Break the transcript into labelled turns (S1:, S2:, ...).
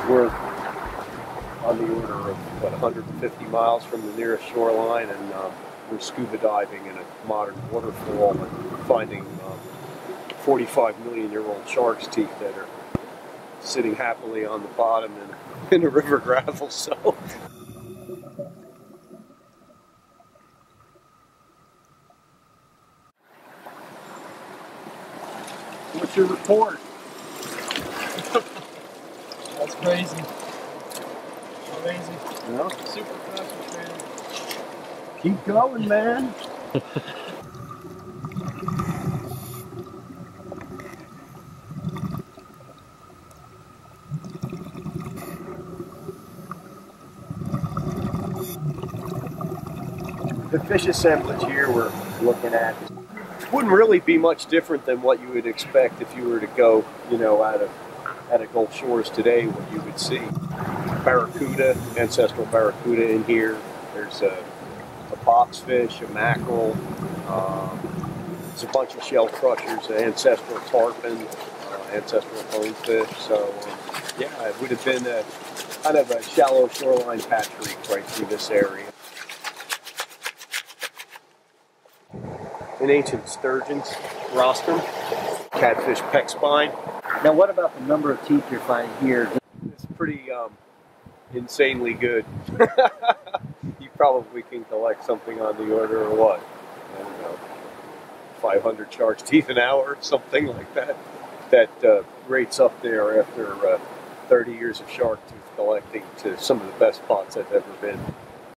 S1: We're on the order of, what, 150 miles from the nearest shoreline, and we're scuba diving in a modern waterfall and finding 45-million-year-old shark's teeth that are sitting happily on the bottom in the river gravel. So. What's your report?
S2: That's crazy. Amazing.
S1: Yeah.
S2: Super concentrated.
S1: Keep going, man. The fish assemblage here we're looking at wouldn't really be much different than what you would expect if you were to go, you know, out of Gulf Shores today. What you would see: barracuda, ancestral barracuda in here. There's a boxfish, a mackerel. There's a bunch of shell crushers, ancestral tarpon, ancestral bonefish. So yeah, it would have been a kind of a shallow shoreline patch reef right through this area. An ancient sturgeon's rostrum, catfish peck spine.
S3: Now, what about the number of teeth you're finding here?
S1: It's pretty insanely good. You probably can collect something on the order of what? I don't know, 500 shark's teeth an hour or something like that. That rates up there after 30 years of shark tooth collecting to some of the best spots I've ever been.